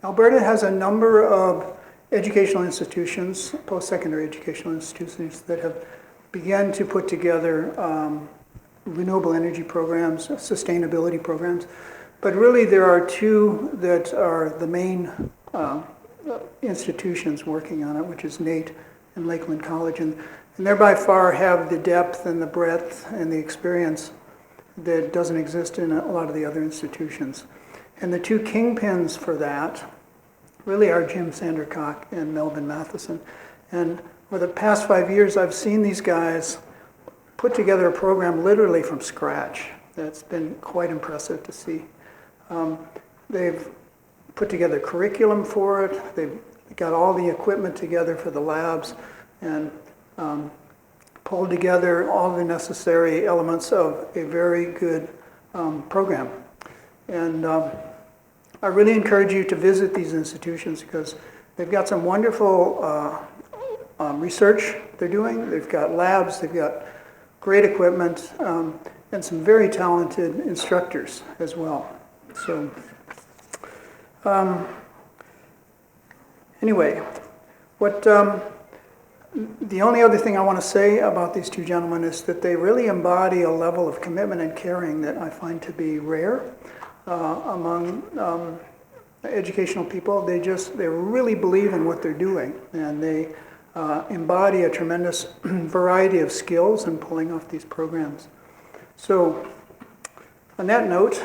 Alberta has a number of educational institutions, post-secondary educational institutions that have begun to put together renewable energy programs, sustainability programs. But really there are two that are the main institutions working on it, which is NATE and Lakeland College. And they by far have the depth and the breadth and the experience that doesn't exist in a lot of the other institutions. And the two kingpins for that really are Jim Sandercock and Melvin Matheson. And for the past 5 years, I've seen these guys put together a program literally from scratch. That's been quite impressive to see. They've put together curriculum for it. They've got all the equipment together for the labs and pulled together all the necessary elements of a very good program. And I really encourage you to visit these institutions because they've got some wonderful research they're doing. They've got labs, they've got great equipment, and some very talented instructors as well. So, anyway, the only other thing I want to say about these two gentlemen is that they really embody a level of commitment and caring that I find to be rare among educational people. They really believe in what they're doing, and they embody a tremendous variety of skills in pulling off these programs. So, on that note,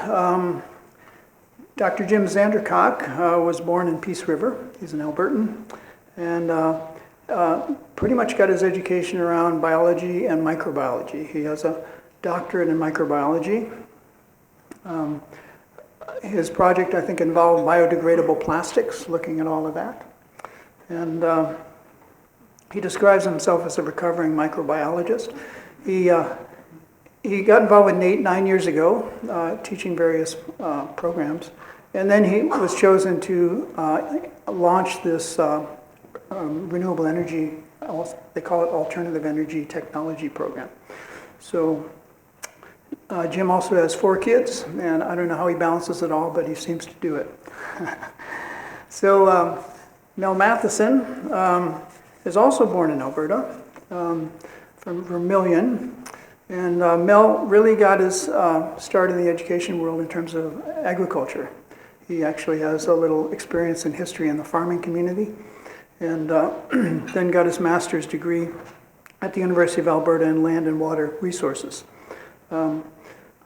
Dr. Jim Sandercock was born in Peace River. He's an Albertan, and pretty much got his education around biology and microbiology. He has a doctorate in microbiology. His project, I think, involved biodegradable plastics, looking at all of that. And he describes himself as a recovering microbiologist. He got involved with NATE 9 years ago, teaching various programs. And then he was chosen to launch this renewable energy, they call it alternative energy technology program. So Jim also has 4 kids, and I don't know how he balances it all, but he seems to do it. So Mel Matheson is also born in Alberta, from Vermilion. And Mel really got his start in the education world in terms of agriculture. He actually has a little experience in history in the farming community, and then got his master's degree at the University of Alberta in Land and Water Resources.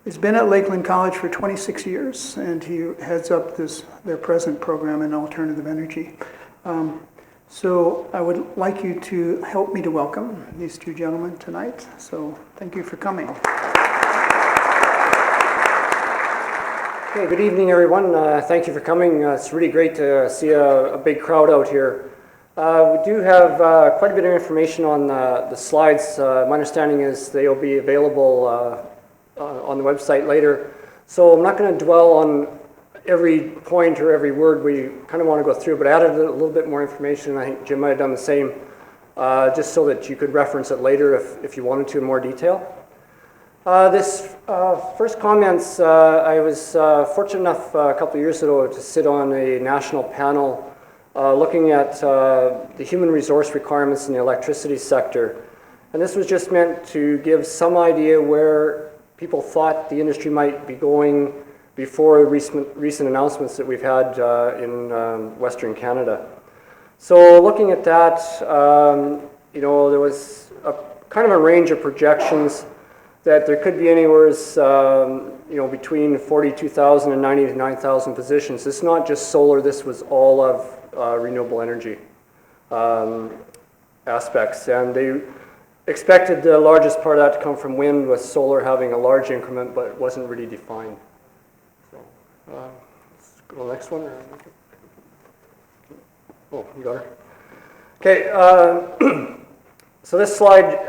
He's been at Lakeland College for 26 years, and he heads up their present program in alternative energy. So I would like you to help me to welcome these two gentlemen tonight. So thank you for coming. Okay, good evening, everyone. Thank you for coming. It's really great to see a big crowd out here. We do have quite a bit of information on the slides. My understanding is they'll be available on the website later. So I'm not going to dwell on every point or every word we kind of want to go through, but I added a little bit more information. I think Jim might have done the same, just so that you could reference it later if you wanted to in more detail. This first comments, I was fortunate enough a couple of years ago to sit on a national panel looking at the human resource requirements in the electricity sector. And this was just meant to give some idea where people thought the industry might be going before recent announcements that we've had in Western Canada. So looking at that, there was kind of a range of projections that there could be anywhere, between 42,000 and 99,000 positions. It's not just solar, this was all of renewable energy aspects. And they expected the largest part of that to come from wind, with solar having a large increment, but it wasn't really defined. Let's go to the next one. Oh, you got her. Okay, so this slide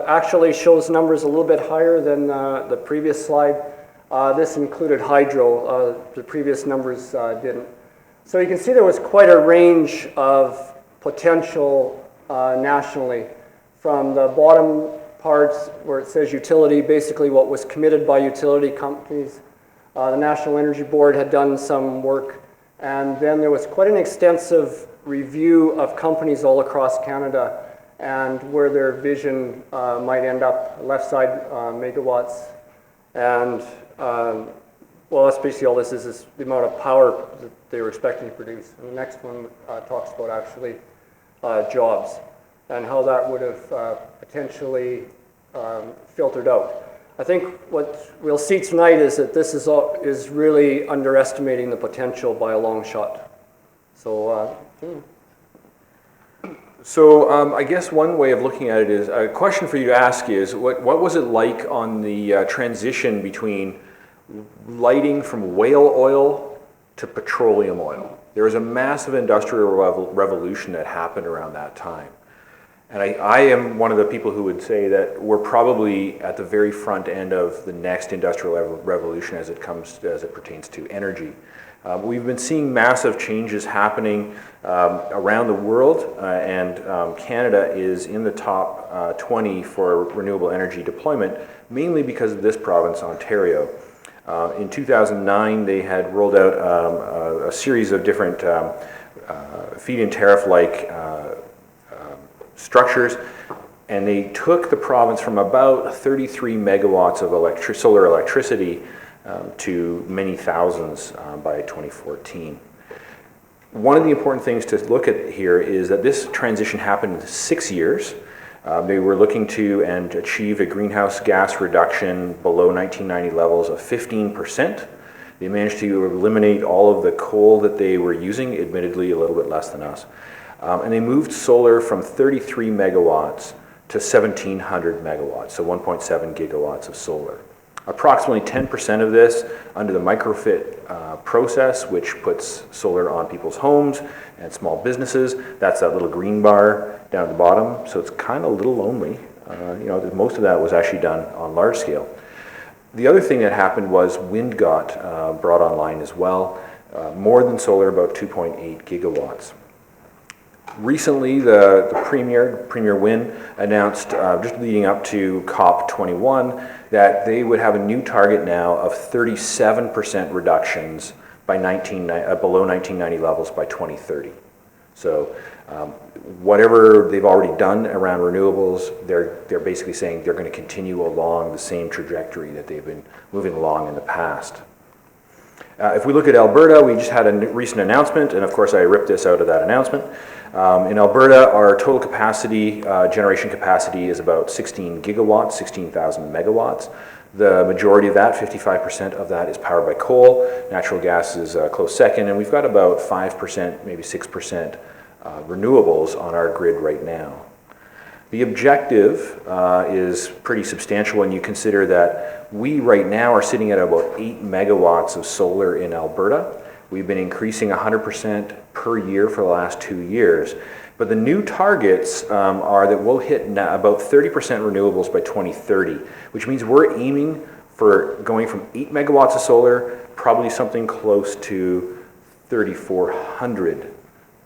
actually shows numbers a little bit higher than the previous slide. This included hydro. The previous numbers didn't. So you can see there was quite a range of potential nationally. From the bottom parts where it says utility, basically what was committed by utility companies. The National Energy Board had done some work And then there was quite an extensive review of companies all across Canada and where their vision might end up, left side megawatts. And well, that's basically all this is the amount of power that they were expecting to produce. And the next one talks about actually jobs and how that would have potentially filtered out. I think what we'll see tonight is that this is really underestimating the potential by a long shot. So, So I guess one way of looking at it is, a question for you to ask is, what was it like on the transition between lighting from whale oil to petroleum oil? There was a massive industrial revolution that happened around that time. And I am one of the people who would say that we're probably at the very front end of the next industrial revolution as it pertains to energy. We've been seeing massive changes happening around the world, and Canada is in the top 20 for renewable energy deployment, mainly because of this province, Ontario. In 2009, they had rolled out a series of different feed-in tariff-like structures, and they took the province from about 33 megawatts of solar electricity to many thousands by 2014. One of the important things to look at here is that this transition happened in 6 years. They were looking to and achieve a greenhouse gas reduction below 1990 levels of 15%. They managed to eliminate all of the coal that they were using, admittedly a little bit less than us. And they moved solar from 33 megawatts to 1,700 megawatts, so 1.7 gigawatts of solar. Approximately 10% of this under the microfit process, which puts solar on people's homes and small businesses. That's that little green bar down at the bottom, so it's kind of a little lonely. Most of that was actually done on large scale. The other thing that happened was wind got brought online as well, more than solar, about 2.8 gigawatts. Recently, the Premier Wynne, announced just leading up to COP21 that they would have a new target now of 37% reductions by below 1990 levels by 2030. So whatever they've already done around renewables, they're basically saying they're going to continue along the same trajectory that they've been moving along in the past. If we look at Alberta, we just had a recent announcement, and of course I ripped this out of that announcement. In Alberta, our total capacity, generation capacity, is about 16 gigawatts, 16,000 megawatts. The majority of that, 55% of that, is powered by coal. Natural gas is a close second, and we've got about 5%, maybe 6% renewables on our grid right now. The objective is pretty substantial when you consider that we right now are sitting at about 8 megawatts of solar in Alberta. We've been increasing 100% per year for the last 2 years. But the new targets are that we'll hit about 30% renewables by 2030, which means we're aiming for going from 8 megawatts of solar, probably something close to 3,400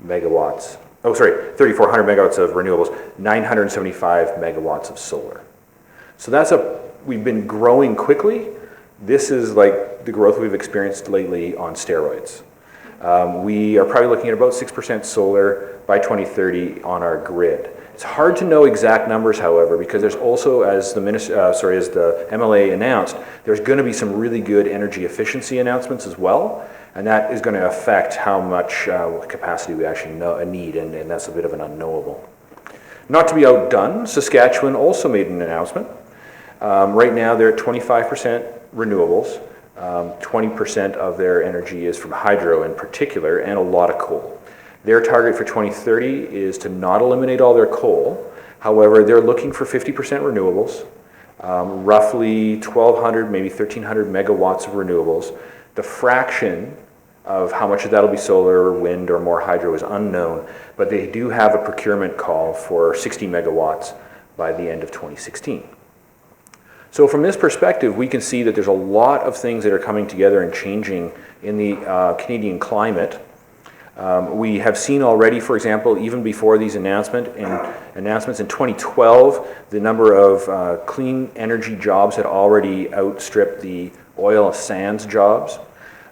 megawatts. 3,400 megawatts of renewables, 975 megawatts of solar. So we've been growing quickly. This is like the growth we've experienced lately on steroids. We are probably looking at about 6% solar by 2030 on our grid. It's hard to know exact numbers, however, because there's also, as the MLA announced, there's going to be some really good energy efficiency announcements as well, and that is going to affect how much capacity we actually need, and that's a bit of an unknowable. Not to be outdone, Saskatchewan also made an announcement. Right now they're at 25% renewables. 20% of their energy is from hydro in particular, and a lot of coal. Their target for 2030 is to not eliminate all their coal. However, they're looking for 50% renewables, roughly 1,200, maybe 1,300 megawatts of renewables. The fraction of how much of that will be solar or wind or more hydro is unknown, but they do have a procurement call for 60 megawatts by the end of 2016. So from this perspective, we can see that there's a lot of things that are coming together and changing in the Canadian climate. We have seen already, for example, even before these announcements in 2012, the number of clean energy jobs had already outstripped the oil sands jobs.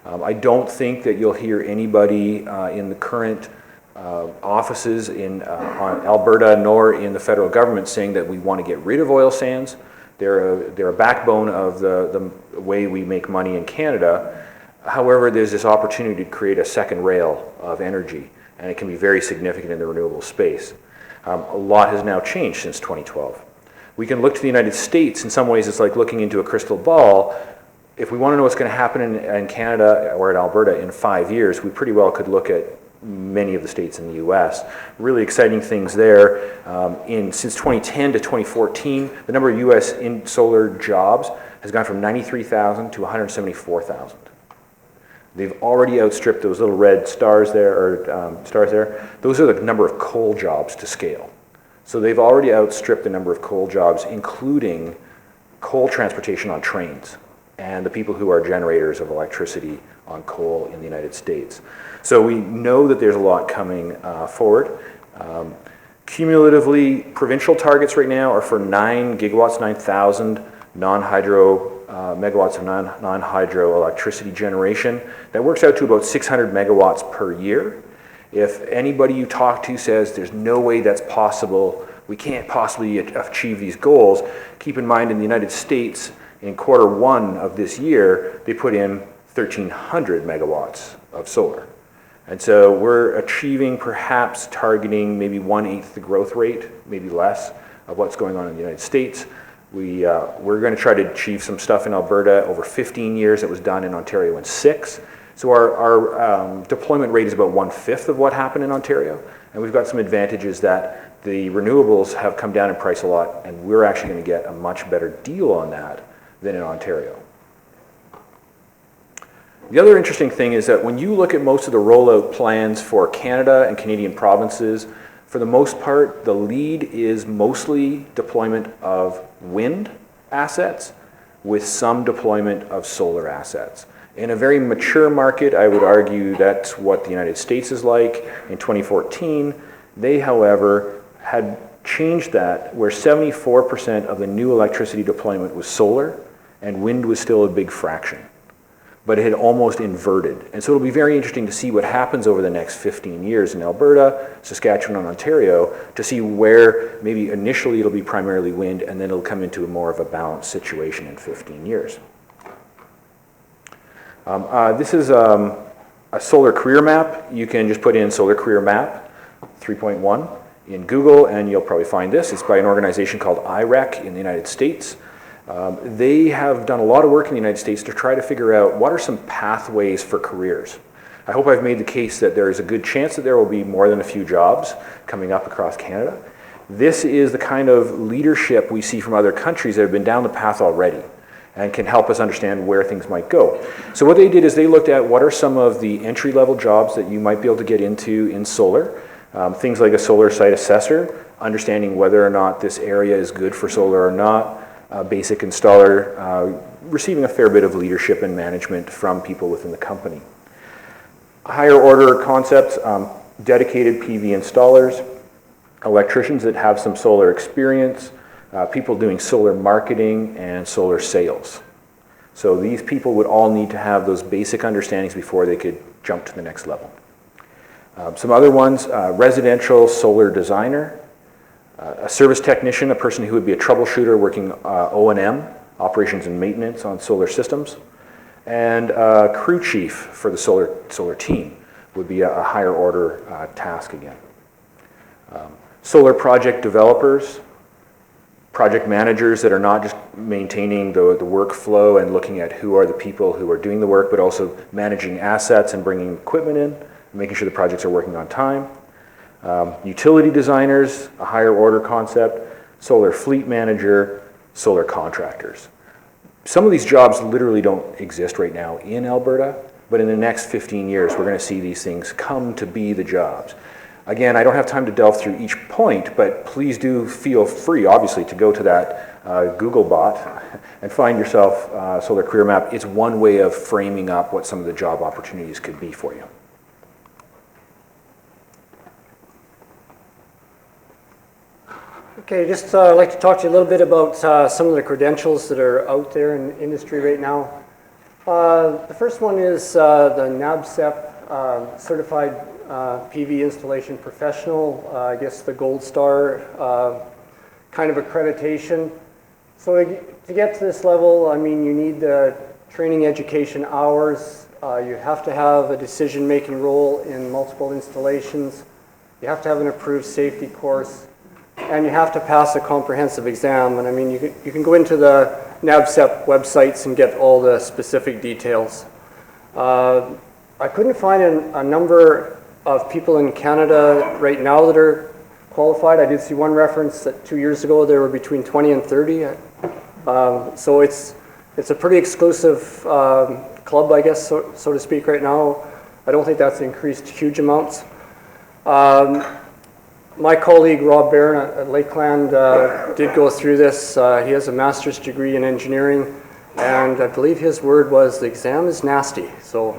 I don't think that you'll hear anybody in the current offices in on Alberta nor in the federal government saying that we want to get rid of oil sands. They're a backbone of the way we make money in Canada. However, there's this opportunity to create a second rail of energy, and it can be very significant in the renewable space. A lot has now changed since 2012. We can look to the United States. In some ways, it's like looking into a crystal ball. If we want to know what's going to happen in Canada or in Alberta in 5 years, we pretty well could look at many of the states in the U.S. Really exciting things there. Since 2010 to 2014, the number of U.S. solar jobs has gone from 93,000 to 174,000. They've already outstripped those little red stars there, Those are the number of coal jobs to scale. So they've already outstripped the number of coal jobs, including coal transportation on trains and the people who are generators of electricity on coal in the United States. So we know that there's a lot coming forward. Cumulatively, provincial targets right now are for 9 gigawatts, 9,000 non-hydro megawatts of non-hydro electricity generation. That works out to about 600 megawatts per year. If anybody you talk to says there's no way that's possible, we can't possibly achieve these goals, keep in mind in the United States, in Q1 of this year, they put in 1,300 megawatts of solar. And so we're achieving, perhaps targeting maybe 1/8 the growth rate, maybe less, of what's going on in the United States. We're going to try to achieve some stuff in Alberta over 15 years that was done in Ontario in 6. So our deployment rate is about 1/5 of what happened in Ontario. And we've got some advantages that the renewables have come down in price a lot, and we're actually going to get a much better deal on that than in Ontario. The other interesting thing is that when you look at most of the rollout plans for Canada and Canadian provinces, for the most part, the lead is mostly deployment of wind assets with some deployment of solar assets. In a very mature market, I would argue that's what the United States is like. In 2014, they, however, had changed that where 74% of the new electricity deployment was solar and wind was still a big fraction. But it had almost inverted. And so it'll be very interesting to see what happens over the next 15 years in Alberta, Saskatchewan, and Ontario to see where maybe initially it'll be primarily wind and then it'll come into more of a balanced situation in 15 years. This is a solar career map. You can just put in solar career map 3.1 in Google and you'll probably find this. It's by an organization called IREC in the United States. They have done a lot of work in the United States to try to figure out what are some pathways for careers. I hope I've made the case that there is a good chance that there will be more than a few jobs coming up across Canada. This is the kind of leadership we see from other countries that have been down the path already and can help us understand where things might go. So what they did is they looked at what are some of the entry-level jobs that you might be able to get into in solar. Things like a solar site assessor, understanding whether or not this area is good for solar or not. Basic installer, receiving a fair bit of leadership and management from people within the company. Higher order concepts, dedicated PV installers, electricians that have some solar experience, people doing solar marketing and solar sales. So these people would all need to have those basic understandings before they could jump to the next level. Some other ones, residential solar designer, a service technician, a person who would be a troubleshooter working O&M, operations and maintenance on solar systems, and a crew chief for the solar team would be a higher order task again. Solar project developers, project managers that are not just maintaining the workflow and looking at who are the people who are doing the work, but also managing assets and bringing equipment in, and making sure the projects are working on time. Utility designers, a higher order concept, solar fleet manager, solar contractors. Some of these jobs literally don't exist right now in Alberta, but in the next 15 years, we're going to see these things come to be the jobs. Again, I don't have time to delve through each point, but please do feel free, obviously, to go to that Google bot and find yourself Solar Career Map. It's one way of framing up what some of the job opportunities could be for you. Okay, just I'd like to talk to you a little bit about some of the credentials that are out there in the industry right now. The first one is the NAB Step Certified PV Installation Professional, I guess the Gold Star kind of accreditation. So to get to this level, I mean, you need the training education hours. You have to have a decision-making role in multiple installations. You have to have an approved safety course, and you have to pass a comprehensive exam. And I mean, you can go into the NAB Step websites and get all the specific details. I couldn't find a number of people in Canada right now that are qualified. I did see one reference that 2 years ago there were between 20 and 30. So it's a pretty exclusive club, I guess, so to speak, right now. I don't think that's increased huge amounts. My colleague Rob Barron at Lakeland did go through this. He has a master's degree in engineering, and I believe his word was the exam is nasty. So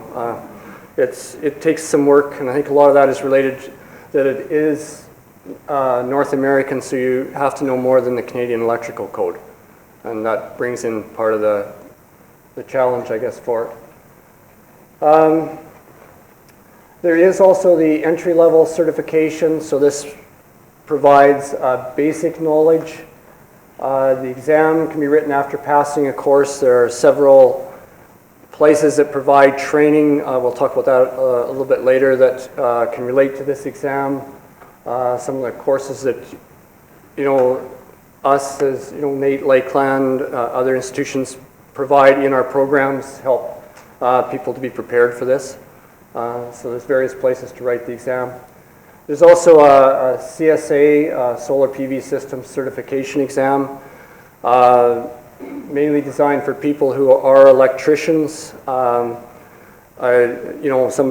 it takes some work, and I think a lot of that is related that it is North American, so you have to know more than the Canadian Electrical Code, and that brings in part of the challenge, I guess, for it. There is also the entry-level certification, so this provides basic knowledge. The exam can be written after passing a course. There are several places that provide training. We'll talk about that a little bit later that can relate to this exam. Some of the courses that, us as, NATE, Lakeland, other institutions provide in our programs help people to be prepared for this. So there's various places to write the exam. There's also a CSA, Solar PV System Certification exam, mainly designed for people who are electricians. Somebody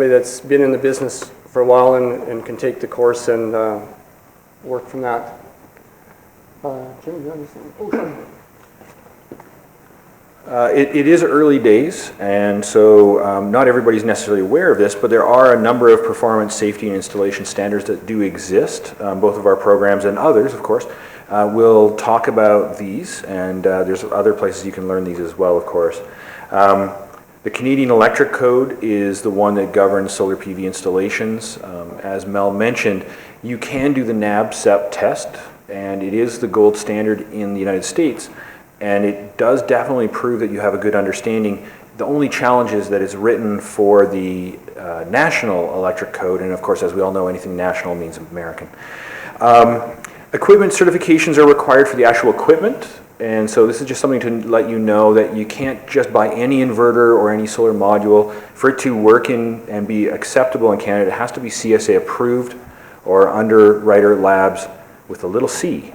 that's been in the business for a while and can take the course and work from that. Jim, you understand? Oh, sorry. It is early days, and so not everybody's necessarily aware of this, but there are a number of performance, safety, and installation standards that do exist. Both of our programs and others, of course, will talk about these, and there's other places you can learn these as well, of course. The Canadian Electric Code is the one that governs solar PV installations. As Mel mentioned, you can do the NAB Step test, and it is the gold standard in the United States. And it does definitely prove that you have a good understanding. The only challenge is that it's written for the National Electric Code, and of course, as we all know, anything national means American. Equipment certifications are required for the actual equipment, and so this is just something to let you know that you can't just buy any inverter or any solar module. For it to work in and be acceptable in Canada, it has to be CSA approved or Underwriter Labs with a little c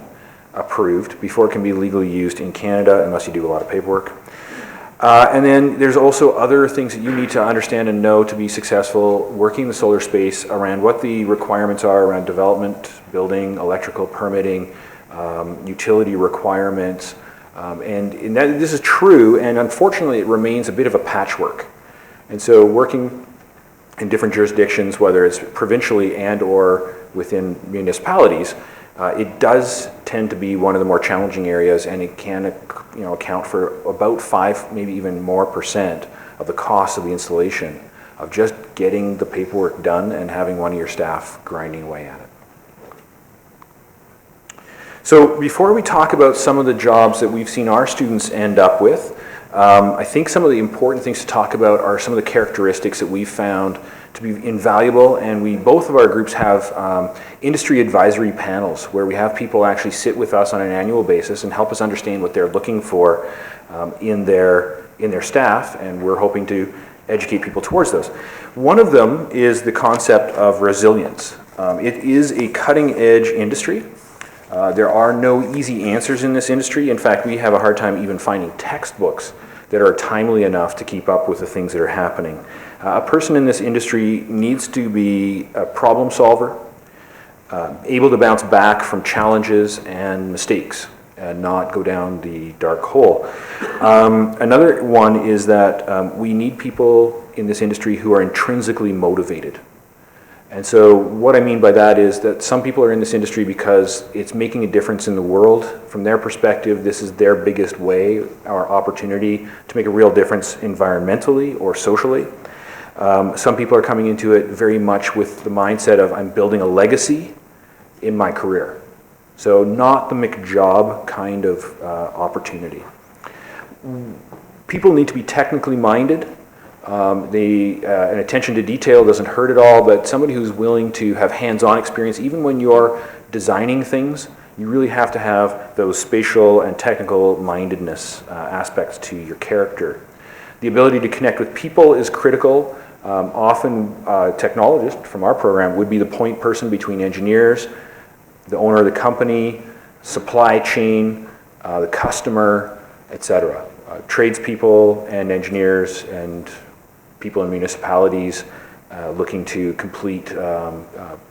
approved before it can be legally used in Canada, unless you do a lot of paperwork. And then there's also other things that you need to understand and know to be successful working in the solar space around what the requirements are around development, building, electrical permitting, utility requirements. And this is true, and unfortunately it remains a bit of a patchwork. And so working in different jurisdictions, whether it's provincially and or within municipalities, it does tend to be one of the more challenging areas, and it can account for about 5, maybe even more % of the cost of the installation of just getting the paperwork done and having one of your staff grinding away at it. So before we talk about some of the jobs that we've seen our students end up with, I think some of the important things to talk about are some of the characteristics that we've found to be invaluable, and both of our groups have industry advisory panels where we have people actually sit with us on an annual basis and help us understand what they're looking for in their staff, and we're hoping to educate people towards those. One of them is the concept of resilience. It is a cutting-edge industry. There are no easy answers in this industry. In fact, we have a hard time even finding textbooks that are timely enough to keep up with the things that are happening. A person in this industry needs to be a problem solver, able to bounce back from challenges and mistakes and not go down the dark hole. Another one is that we need people in this industry who are intrinsically motivated. And so what I mean by that is that some people are in this industry because it's making a difference in the world. From their perspective, this is their biggest way or opportunity to make a real difference environmentally or socially. Some people are coming into it very much with the mindset of, I'm building a legacy in my career. So not the McJob kind of opportunity. People need to be technically minded. An attention to detail doesn't hurt at all, but somebody who's willing to have hands-on experience, even when you're designing things, you really have to have those spatial and technical mindedness aspects to your character. The ability to connect with people is critical. Often a technologist from our program would be the point person between engineers, the owner of the company, supply chain, the customer, etc. Tradespeople and engineers and people in municipalities looking to complete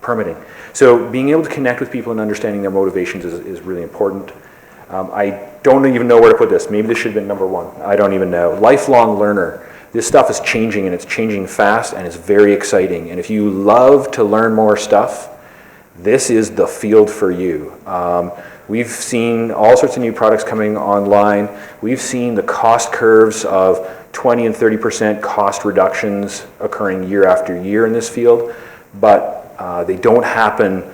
permitting. So being able to connect with people and understanding their motivations is really important. I don't even know where to put this. Maybe this should have been number one. I don't even know. Lifelong learner. This stuff is changing, and it's changing fast, and it's very exciting. And if you love to learn more stuff, this is the field for you. We've seen all sorts of new products coming online. We've seen the cost curves of 20 and 30% cost reductions occurring year after year in this field, but they don't happen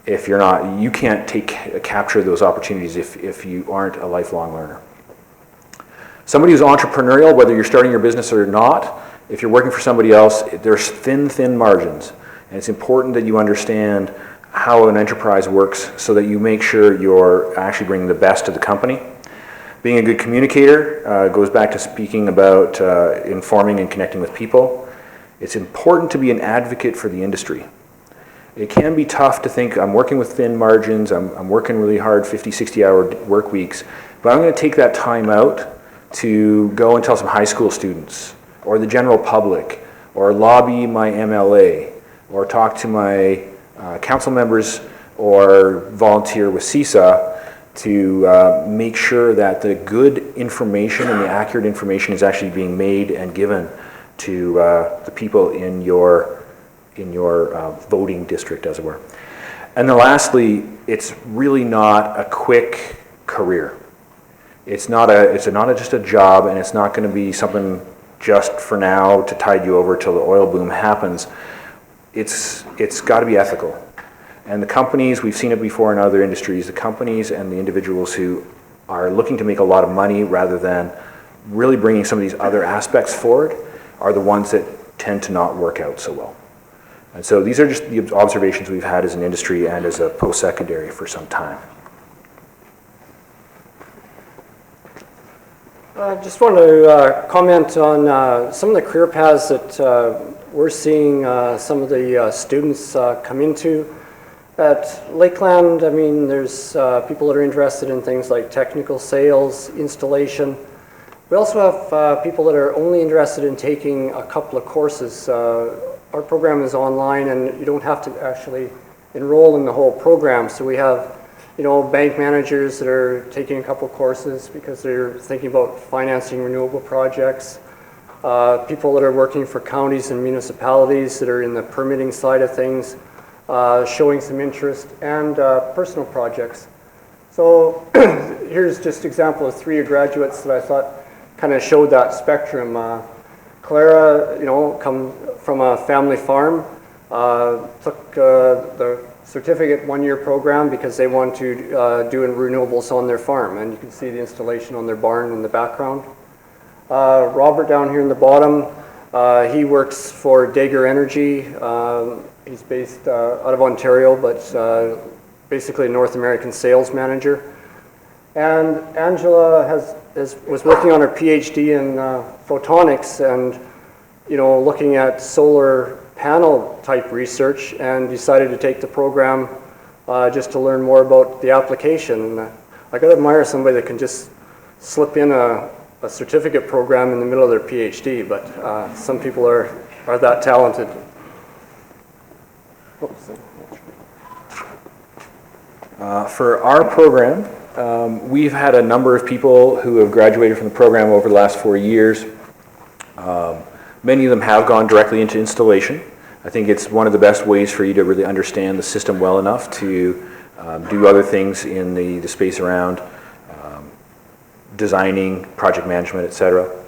if you're not, you can't capture those opportunities if you aren't a lifelong learner. Somebody who's entrepreneurial, whether you're starting your business or not, if you're working for somebody else, there's thin margins. And it's important that you understand how an enterprise works so that you make sure you're actually bringing the best to the company. Being a good communicator goes back to speaking about informing and connecting with people. It's important to be an advocate for the industry. It can be tough to think, I'm working with thin margins, I'm working really hard, 50, 60-hour work weeks, but I'm going to take that time out to go and tell some high school students or the general public or lobby my MLA or talk to my council members or volunteer with CISA to make sure that the good information and the accurate information is actually being made and given to the people in your voting district, as it were. And then lastly, it's really not a quick career. It's not just a job, and it's not going to be something just for now to tide you over till the oil boom happens. It's got to be ethical. And the companies, we've seen it before in other industries, the companies and the individuals who are looking to make a lot of money rather than really bringing some of these other aspects forward are the ones that tend to not work out so well. And so these are just the observations we've had as an industry and as a post-secondary for some time. I just want to comment on some of the career paths that we're seeing some of the students come into. At Lakeland, I mean, there's people that are interested in things like technical sales, installation. We also have people that are only interested in taking a couple of courses. Our program is online, and you don't have to actually enroll in the whole program. So we have, bank managers that are taking a couple of courses because they're thinking about financing renewable projects. People that are working for counties and municipalities that are in the permitting side of things, showing some interest, and personal projects. So here's just an example of 3 graduates that I thought kind of showed that spectrum. Clara, come from a family farm, took the certificate 1-year program because they want to do renewables on their farm, and you can see the installation on their barn in the background. Robert down here in the bottom, he works for Dagger Energy. He's based out of Ontario, but basically a North American sales manager. And Angela was working on her PhD in photonics and looking at solar panel type research, and decided to take the program just to learn more about the application. I gotta admire somebody that can just slip in a certificate program in the middle of their PhD, but some people are that talented. For our program, we've had a number of people who have graduated from the program over the last 4 years. Many of them have gone directly into installation. I think it's one of the best ways for you to really understand the system well enough to do other things in the space around designing, project management, etc.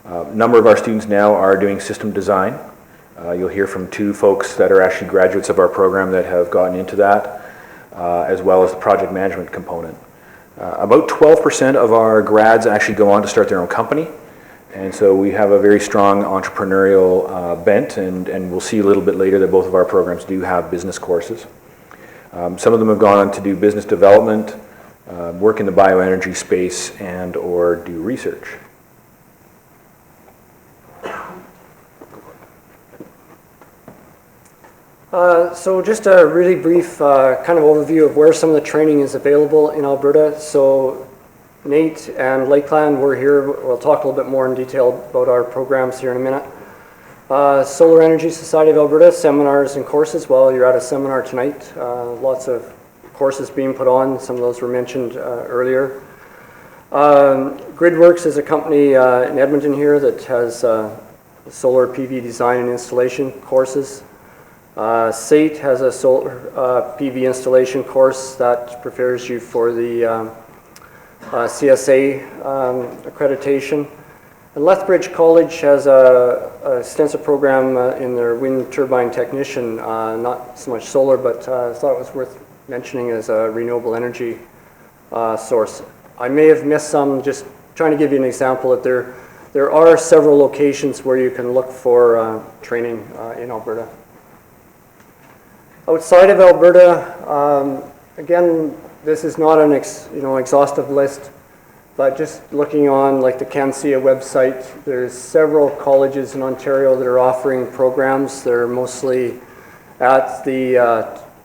A number of our students now are doing system design. You'll hear from two folks that are actually graduates of our program that have gotten into that, as well as the project management component. About 12% of our grads actually go on to start their own company, and so we have a very strong entrepreneurial bent, and we'll see a little bit later that both of our programs do have business courses. Some of them have gone on to do business development, work in the bioenergy space, and or do research. So just a really brief kind of overview of where some of the training is available in Alberta. So Nate and Lakeland, we're here. We'll talk a little bit more in detail about our programs here in a minute. Solar Energy Society of Alberta, seminars and courses. Well, you're at a seminar tonight. Lots of courses being put on. Some of those were mentioned earlier. GridWorks is a company in Edmonton here that has solar PV design and installation courses. SAIT has a solar PV installation course that prepares you for the CSA accreditation. And Lethbridge College has a extensive program in their wind turbine technician, not so much solar, but I thought it was worth mentioning as a renewable energy source. I may have missed some, just trying to give you an example that there are several locations where you can look for training in Alberta. Outside of Alberta, again, this is not an exhaustive list, but just looking on like the CanSIA website, there's several colleges in Ontario that are offering programs. They're mostly at the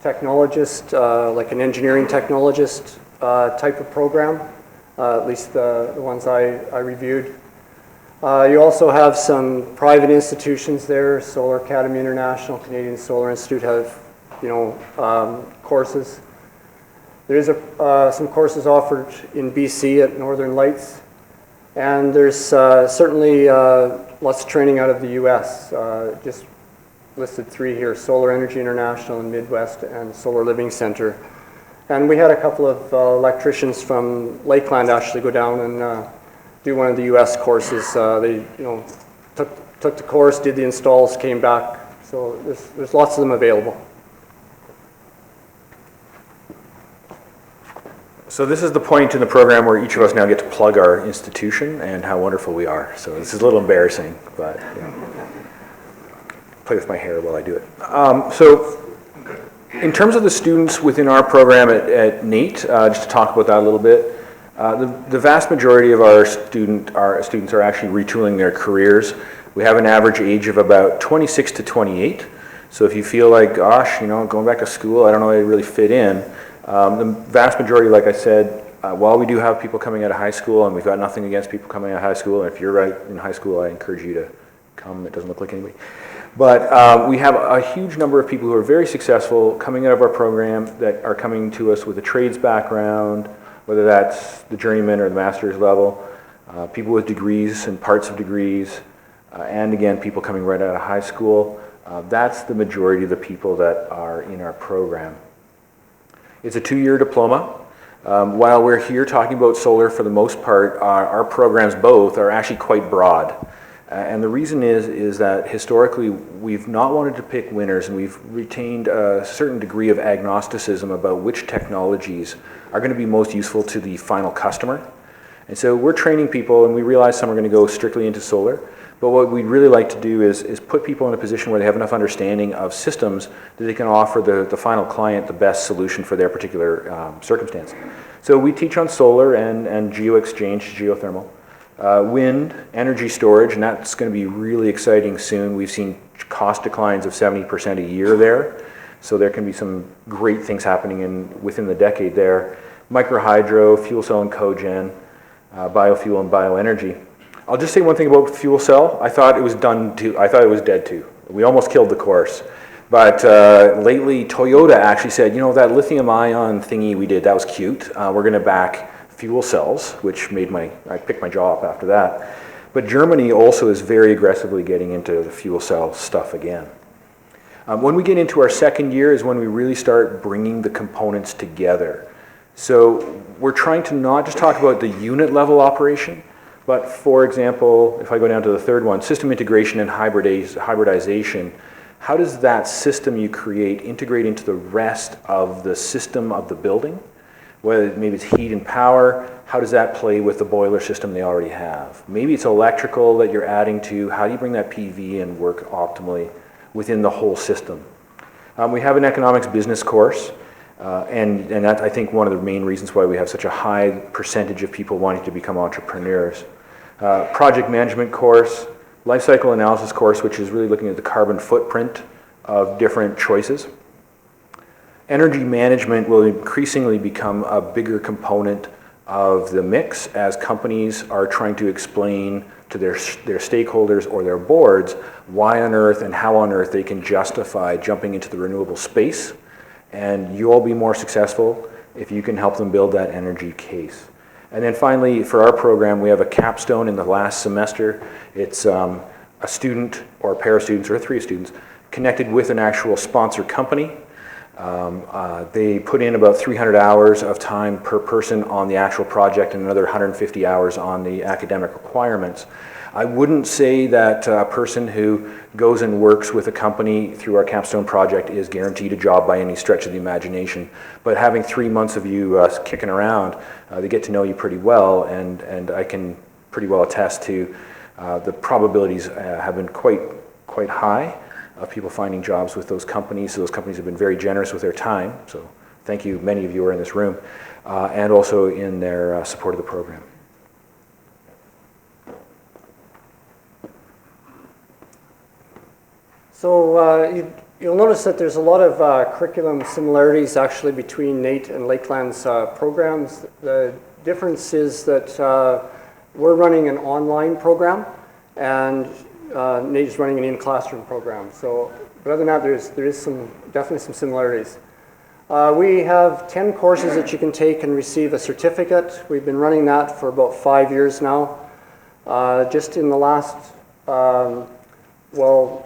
technologist, like an engineering technologist type of program, at least the ones I reviewed. You also have some private institutions there. Solar Academy International, Canadian Solar Institute have courses. There's some courses offered in BC at Northern Lights, and there's certainly lots of training out of the US. Just listed three here: Solar Energy International in Midwest and Solar Living Center. And we had a couple of electricians from Lakeland actually go down and do one of the US courses. They took the course, did the installs, came back. So there's lots of them available. So this is the point in the program where each of us now get to plug our institution and how wonderful we are. So this is a little embarrassing, but play with my hair while I do it. So in terms of the students within our program at NATE, just to talk about that a little bit, the vast majority of our students are actually retooling their careers. We have an average age of about 26 to 28. So if you feel like, gosh, going back to school, I don't know how to really fit in, the vast majority, like I said, while we do have people coming out of high school, and we've got nothing against people coming out of high school, and if you're right in high school, I encourage you to come. It doesn't look like anybody. But we have a huge number of people who are very successful coming out of our program that are coming to us with a trades background, whether that's the journeyman or the master's level, people with degrees and parts of degrees, and again, people coming right out of high school. That's the majority of the people that are in our program. It's a 2-year diploma. While we're here talking about solar, for the most part, our programs both are actually quite broad. And the reason is that historically we've not wanted to pick winners, and we've retained a certain degree of agnosticism about which technologies are going to be most useful to the final customer. And so we're training people, and we realize some are going to go strictly into solar. But what we'd really like to do is put people in a position where they have enough understanding of systems that they can offer the final client the best solution for their particular circumstance. So we teach on solar and geo-exchange, geothermal, wind, energy storage, and that's going to be really exciting soon. We've seen cost declines of 70% a year there, so there can be some great things happening within the decade there. Microhydro, fuel cell and cogen, biofuel and bioenergy. I'll just say one thing about fuel cell. I thought it was dead too. We almost killed the course. But lately, Toyota actually said, that lithium ion thingy we did, that was cute. We're going to back fuel cells, which I picked my jaw up after that. But Germany also is very aggressively getting into the fuel cell stuff again. When we get into our second year is when we really start bringing the components together. So we're trying to not just talk about the unit level operation, but for example, if I go down to the third one, system integration and hybridization, how does that system you create integrate into the rest of the system of the building? Whether maybe it's heat and power, how does that play with the boiler system they already have? Maybe it's electrical that you're adding to, how do you bring that PV and work optimally within the whole system? We have an economics business course, and that's, I think, one of the main reasons why we have such a high percentage of people wanting to become entrepreneurs. Project management course, life cycle analysis course, which is really looking at the carbon footprint of different choices. Energy management will increasingly become a bigger component of the mix as companies are trying to explain to their stakeholders or their boards why on earth and how on earth they can justify jumping into the renewable space. And you'll be more successful if you can help them build that energy case. And then finally, for our program, we have a capstone in the last semester. It's a student or a pair of students or three students connected with an actual sponsor company. They put in about 300 hours of time per person on the actual project and another 150 hours on the academic requirements. I wouldn't say that a person who goes and works with a company through our capstone project is guaranteed a job by any stretch of the imagination, but having 3 months of you kicking around, they get to know you pretty well, and I can pretty well attest to the probabilities have been quite high of people finding jobs with those companies. So those companies have been very generous with their time, so thank you, many of you are in this room, and also in their support of the program. So you'll notice that there's a lot of curriculum similarities actually between NAIT and Lakeland's programs. The difference is that we're running an online program and NAIT is running an in-classroom program. So, but other than that, there is definitely some similarities. We have 10 courses that you can take and receive a certificate. We've been running that for about 5 years now. Just in the last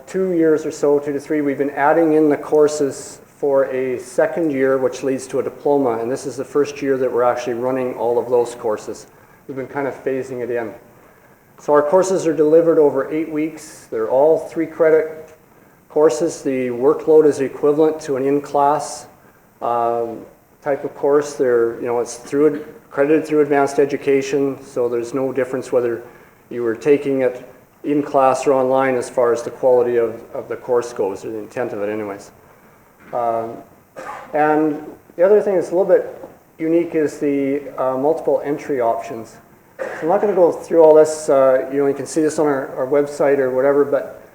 2 years or so, 2 to 3, we've been adding in the courses for a second year, which leads to a diploma, and this is the first year that we're actually running all of those courses. We've been kind of phasing it in. So our courses are delivered over 8 weeks. They're all 3-credit courses. The workload is equivalent to an in-class type of course. It's accredited through advanced education, so there's no difference whether you were taking it in class or online as far as the quality of the course goes, or the intent of it anyways. And the other thing that's a little bit unique is the multiple entry options. So I'm not going to go through all this, you can see this on our website or whatever, but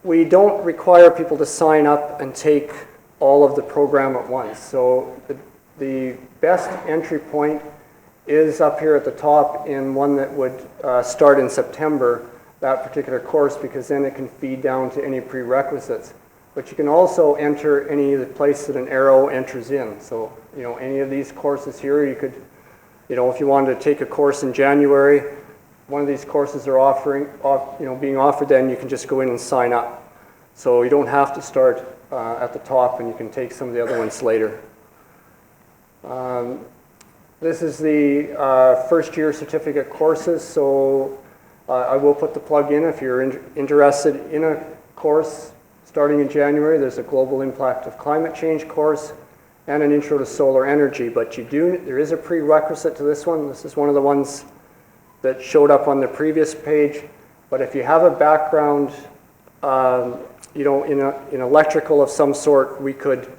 we don't require people to sign up and take all of the program at once. So the best entry point is up here at the top in one that would start in September, that particular course, because then it can feed down to any prerequisites. But you can also enter any of the place that an arrow enters in. So, any of these courses here, you could, if you wanted to take a course in January, one of these courses are being offered, then you can just go in and sign up. So you don't have to start at the top, and you can take some of the other ones later. This is the first year certificate courses. So I will put the plug in if you're interested in a course starting in January. There's a Global Impact of Climate Change course and an Intro to Solar Energy, but there is a prerequisite to this one. This is one of the ones that showed up on the previous page, but if you have a background in electrical of some sort, we could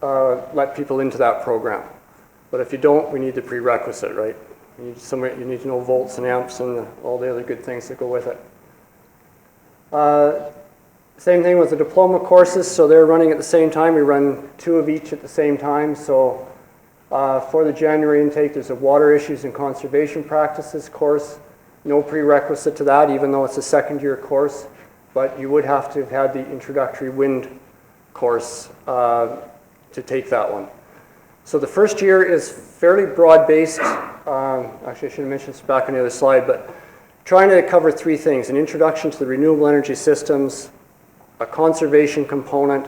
let people into that program. But if you don't, we need the prerequisite, right? You need to know volts and amps and all the other good things that go with it. Same thing with the diploma courses. So they're running at the same time. We run 2 of each at the same time. So for the January intake, there's a Water Issues and Conservation Practices course. No prerequisite to that, even though it's a second-year course. But you would have to have had the Introductory Wind course to take that one. So the first year is fairly broad-based. Actually, I should have mentioned this back on the other slide, but trying to cover 3 things: an introduction to the renewable energy systems, a conservation component,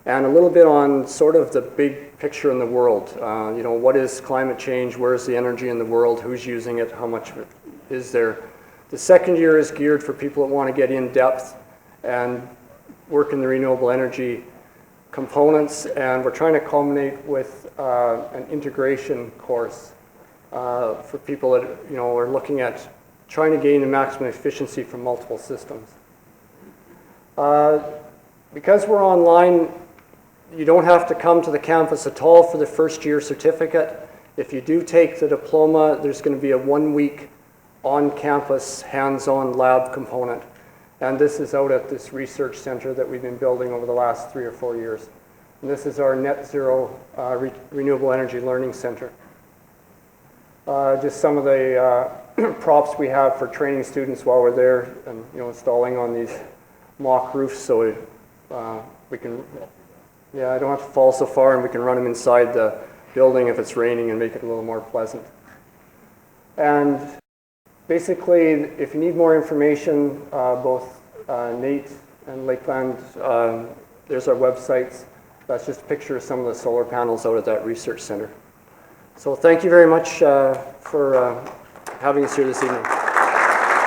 and a little bit on sort of the big picture in the world. You know, what is climate change? Where's the energy in the world? Who's using it? How much of it is there? The second year is geared for people that want to get in depth and work in the renewable energy components, and we're trying to culminate with an integration course for people that, you know, are looking at trying to gain the maximum efficiency from multiple systems. Because we're online, you don't have to come to the campus at all for the first year certificate. If you do take the diploma, there's going to be a 1-week on-campus hands-on lab component. And this is out at this research center that we've been building over the last 3 or 4 years. And this is our net zero renewable energy learning center. Just some of the props we have for training students while we're there, and, you know, installing on these mock roofs so we can, yeah, I don't have to fall so far, and we can run them inside the building if it's raining and make it a little more pleasant. And basically, if you need more information, both Nate and Lakeland, there's our websites. That's just a picture of some of the solar panels out at that research center. So thank you very much for having us here this evening.